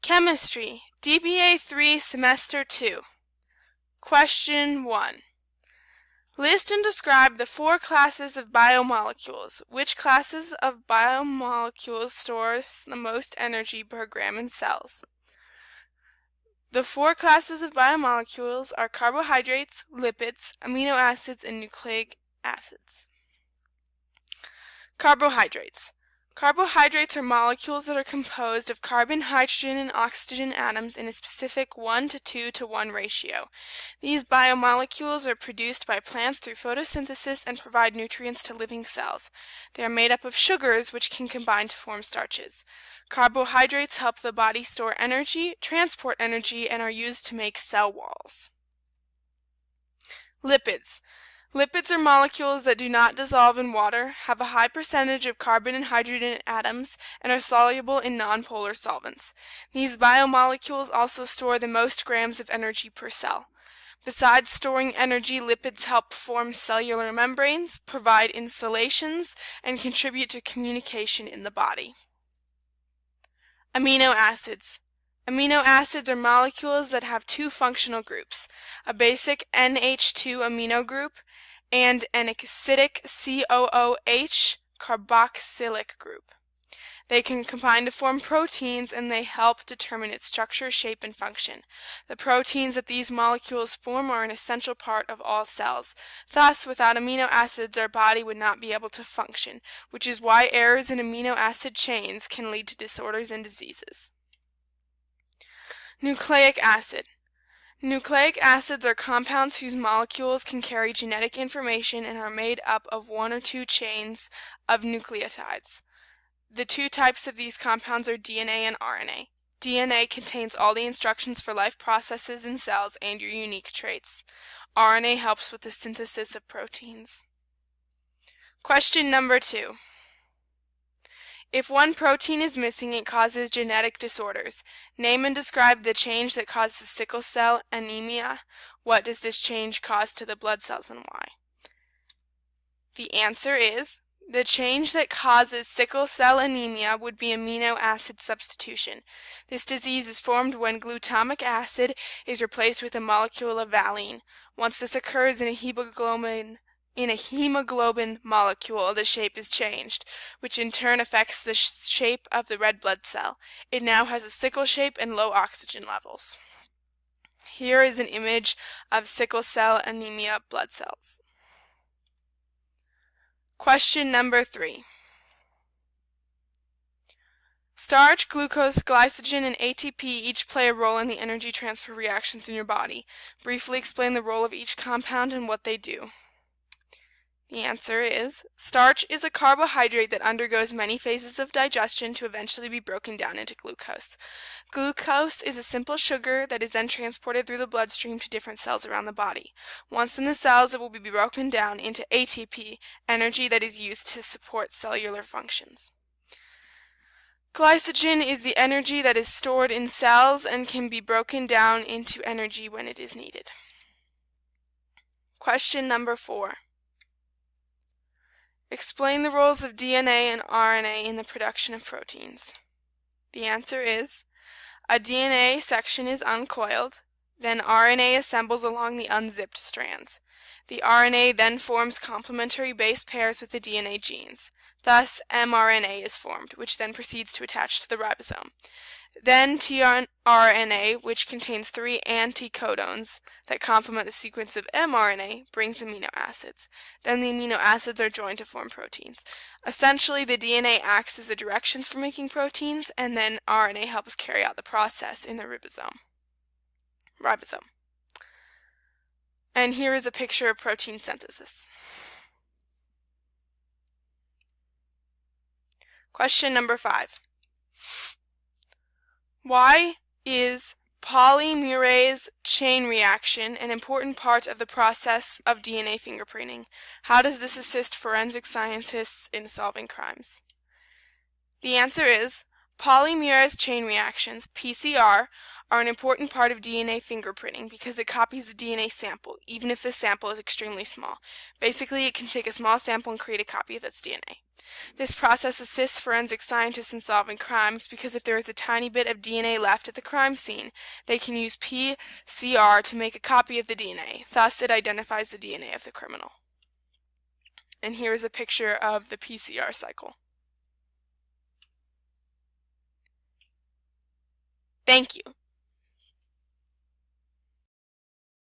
Chemistry, DBA 3, Semester 2. Question 1. List and describe the 4 classes of biomolecules. Which classes of biomolecules store the most energy per gram in cells? The 4 classes of biomolecules are carbohydrates, lipids, amino acids, and nucleic acids. Carbohydrates. Carbohydrates are molecules that are composed of carbon, hydrogen, and oxygen atoms in a specific 1 to 2 to 1 ratio. These biomolecules are produced by plants through photosynthesis and provide nutrients to living cells. They are made up of sugars which can combine to form starches. Carbohydrates help the body store energy, transport energy, and are used to make cell walls. Lipids. Lipids are molecules that do not dissolve in water, have a high percentage of carbon and hydrogen atoms, and are soluble in nonpolar solvents. These biomolecules also store the most grams of energy per cell. Besides storing energy, lipids help form cellular membranes, provide insulations, and contribute to communication in the body. Amino acids. Amino acids are molecules that have 2 functional groups, a basic NH2 amino group and an acidic COOH carboxylic group. They can combine to form proteins, and they help determine its structure, shape, and function. The proteins that these molecules form are an essential part of all cells. Thus, without amino acids, our body would not be able to function, which is why errors in amino acid chains can lead to disorders and diseases. Nucleic acid. Nucleic acids are compounds whose molecules can carry genetic information and are made up of 1 or 2 chains of nucleotides. The 2 types of these compounds are DNA and RNA. DNA contains all the instructions for life processes in cells and your unique traits. RNA helps with the synthesis of proteins. Question number 2. If one protein is missing, it causes genetic disorders. Name and describe the change that causes sickle cell anemia. What does this change cause to the blood cells and why? The answer is, the change that causes sickle cell anemia would be amino acid substitution. This disease is formed when glutamic acid is replaced with a molecule of valine. Once this occurs in a hemoglobin molecule, the shape is changed, which in turn affects the shape of the red blood cell. It now has a sickle shape and low oxygen levels. Here is an image of sickle cell anemia blood cells. Question number 3. Starch, glucose, glycogen, and ATP each play a role in the energy transfer reactions in your body. Briefly explain the role of each compound and what they do. The answer is, starch is a carbohydrate that undergoes many phases of digestion to eventually be broken down into glucose. Glucose is a simple sugar that is then transported through the bloodstream to different cells around the body. Once in the cells, it will be broken down into ATP, energy that is used to support cellular functions. Glycogen is the energy that is stored in cells and can be broken down into energy when it is needed. Question number 4. Explain the roles of DNA and RNA in the production of proteins. The answer is, a DNA section is uncoiled, then RNA assembles along the unzipped strands. The RNA then forms complementary base pairs with the DNA genes. Thus, mRNA is formed, which then proceeds to attach to the ribosome. Then tRNA, which contains 3 anticodons that complement the sequence of mRNA, brings amino acids. Then the amino acids are joined to form proteins. Essentially, the DNA acts as the directions for making proteins, and then RNA helps carry out the process in the ribosome. And here is a picture of protein synthesis. Question number 5. Why is polymerase chain reaction an important part of the process of DNA fingerprinting? How does this assist forensic scientists in solving crimes? The answer is, polymerase chain reactions, PCR, are an important part of DNA fingerprinting because it copies the DNA sample, even if the sample is extremely small. Basically, it can take a small sample and create a copy of its DNA. This process assists forensic scientists in solving crimes because if there is a tiny bit of DNA left at the crime scene, they can use PCR to make a copy of the DNA. Thus, it identifies the DNA of the criminal. And here is a picture of the PCR cycle. Thank you.